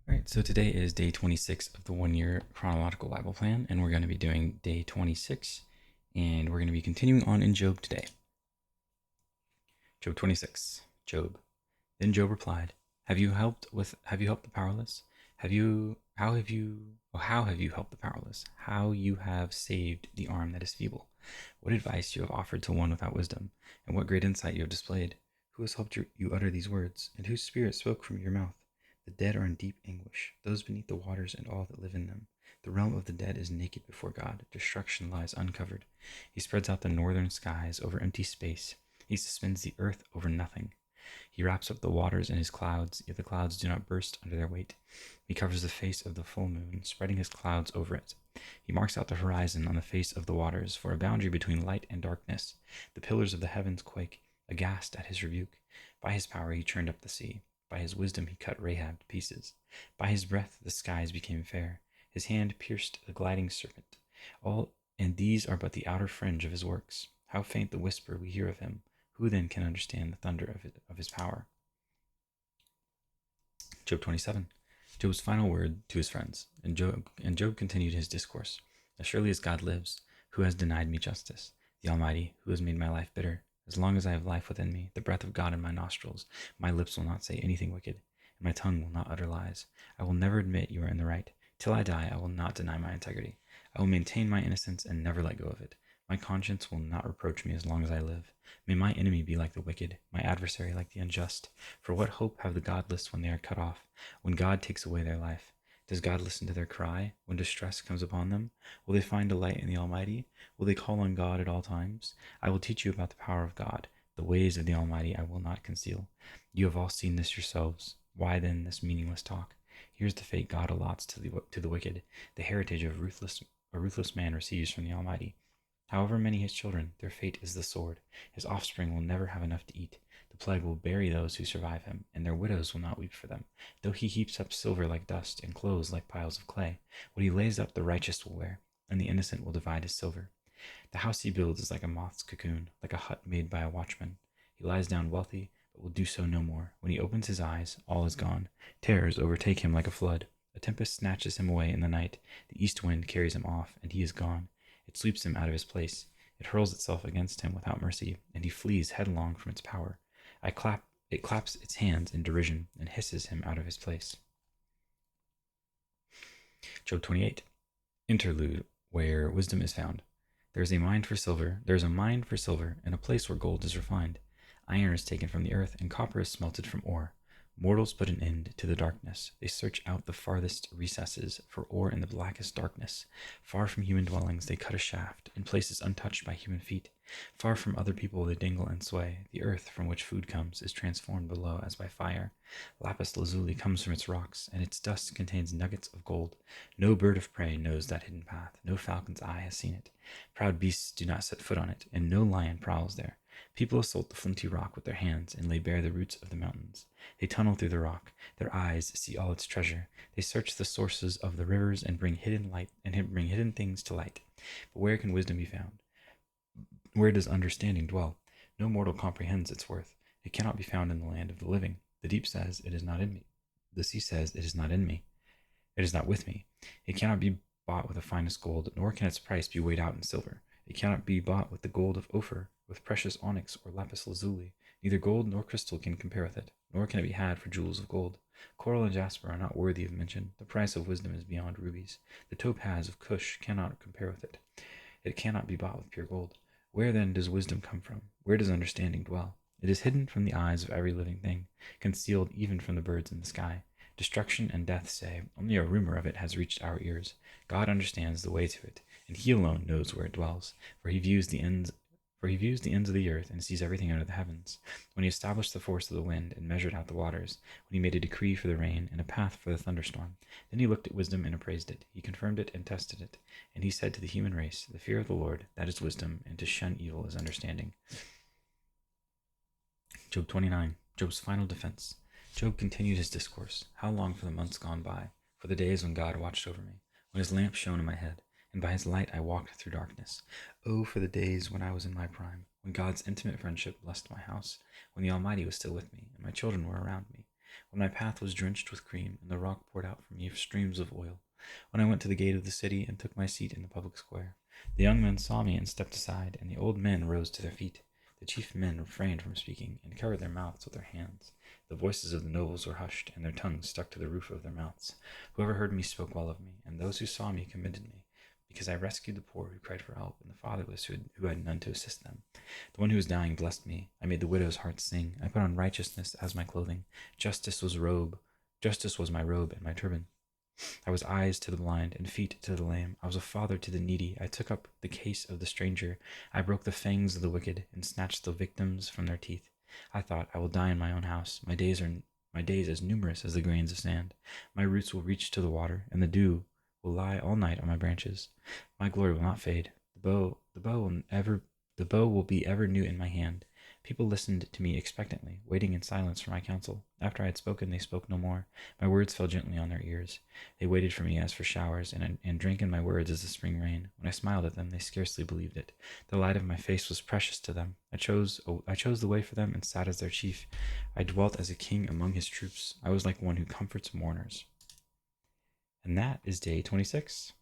All right, so today is day 26 of the 1 year chronological Bible plan, and we're going to be doing day 26, and we're going to be continuing on in Job today. Job 26. Job. Then Job replied, Have you helped the powerless? How have you helped the powerless? How you have saved the arm that is feeble? What advice you have offered to one without wisdom, and what great insight you have displayed? Who has helped you utter these words, and whose spirit spoke from your mouth? The dead are in deep anguish, those beneath the waters and all that live in them. The realm of the dead is naked before God. Destruction lies uncovered. He spreads out the northern skies over empty space. He suspends the earth over nothing. He wraps up the waters in his clouds, yet the clouds do not burst under their weight. He covers the face of the full moon, spreading his clouds over it. He marks out the horizon on the face of the waters for a boundary between light and darkness. The pillars of the heavens quake, aghast at his rebuke. By his power he churned up the sea. By his wisdom he cut Rahab to pieces. By his breath the skies became fair. His hand pierced the gliding serpent. And these are but the outer fringe of his works. How faint the whisper we hear of him. Who then can understand the thunder of his power? Job 27. Job's final word to his friends. And Job continued his discourse. As surely as God lives, who has denied me justice? The Almighty, who has made my life bitter? As long as I have life within me, the breath of God in my nostrils, my lips will not say anything wicked, and my tongue will not utter lies. I will never admit you are in the right. Till I die, I will not deny my integrity. I will maintain my innocence and never let go of it. My conscience will not reproach me as long as I live. May my enemy be like the wicked, my adversary like the unjust. For what hope have the godless when they are cut off, when God takes away their life? Does God listen to their cry when distress comes upon them? Will they find delight in the Almighty? Will they call on God at all times? I will teach you about the power of God. The ways of the Almighty I will not conceal. You have all seen this yourselves. Why then this meaningless talk? Here's the fate God allots to the wicked, the heritage of a ruthless man receives from the Almighty. However many his children, their fate is the sword. His offspring will never have enough to eat. The plague will bury those who survive him, and their widows will not weep for them. Though he heaps up silver like dust, and clothes like piles of clay, what he lays up the righteous will wear, and the innocent will divide his silver. The house he builds is like a moth's cocoon, like a hut made by a watchman. He lies down wealthy, but will do so no more. When he opens his eyes, all is gone. Terrors overtake him like a flood. A tempest snatches him away in the night. The east wind carries him off, and he is gone. It sweeps him out of his place. It hurls itself against him without mercy, and he flees headlong from its power. It claps its hands in derision and hisses him out of his place. Job 28. Interlude, where wisdom is found. There is a mine for silver, and a place where gold is refined. Iron is taken from the earth, and copper is smelted from ore. Mortals put an end to the darkness. They search out the farthest recesses for ore in the blackest darkness. Far from human dwellings they cut a shaft, in places untouched by human feet. Far from other people they dangle and sway. The earth from which food comes is transformed below as by fire. Lapis lazuli comes from its rocks, and its dust contains nuggets of gold. No bird of prey knows that hidden path. No falcon's eye has seen it. Proud beasts do not set foot on it, and no lion prowls there. People assault the flinty rock with their hands and lay bare the roots of the mountains. They tunnel through the rock. Their eyes see all its treasure. They search the sources of the rivers and bring hidden things to light. But where can wisdom be found? Where does understanding dwell? No mortal comprehends its worth. It cannot be found in the land of the living. The deep says, "It is not in me." The sea says, "It is not in me. It is not with me." It cannot be bought with the finest gold, nor can its price be weighed out in silver. It cannot be bought with the gold of Ophir, with precious onyx or lapis lazuli. Neither gold nor crystal can compare with it, nor can it be had for jewels of gold. Coral and jasper are not worthy of mention. The price of wisdom is beyond rubies. The topaz of Cush cannot compare with it. It cannot be bought with pure gold. Where then does wisdom come from? Where does understanding dwell? It is hidden from the eyes of every living thing, concealed even from the birds in the sky. Destruction and death say, only a rumor of it has reached our ears. God understands the way to it, and he alone knows where it dwells, for he views the ends of the earth and sees everything under the heavens. When he established the force of the wind and measured out the waters, when he made a decree for the rain and a path for the thunderstorm, then he looked at wisdom and appraised it. He confirmed it and tested it. And he said to the human race, the fear of the Lord, that is wisdom, and to shun evil is understanding. Job 29. Job's final defense. Job continued his discourse. How long for the months gone by, for the days when God watched over me, when his lamp shone in my head, and by his light I walked through darkness. Oh, for the days when I was in my prime, when God's intimate friendship blessed my house, when the Almighty was still with me, and my children were around me, when my path was drenched with cream, and the rock poured out from me streams of oil, when I went to the gate of the city and took my seat in the public square. The young men saw me and stepped aside, and the old men rose to their feet. The chief men refrained from speaking, and covered their mouths with their hands. The voices of the nobles were hushed, and their tongues stuck to the roof of their mouths. Whoever heard me spoke well of me, and those who saw me commended me, because I rescued the poor who cried for help, and the fatherless who had none to assist them. The one who was dying blessed me. I made the widow's heart sing. I put on righteousness as my clothing. Justice was my robe and my turban. I was eyes to the blind and feet to the lame. I was a father to the needy. I took up the case of the stranger. I broke the fangs of the wicked and snatched the victims from their teeth. I thought, I will die in my own house. My days as numerous as the grains of sand. My roots will reach to the water, and the dew will lie all night on my branches. My glory will not fade. The bow will be ever new in my hand. People listened to me expectantly, waiting in silence for my counsel. After I had spoken, they spoke no more. My words fell gently on their ears. They waited for me as for showers, and drank in my words as the spring rain. When I smiled at them, they scarcely believed it. The light of my face was precious to them. I chose the way for them and sat as their chief. I dwelt as a king among his troops. I was like one who comforts mourners. And that is day 26.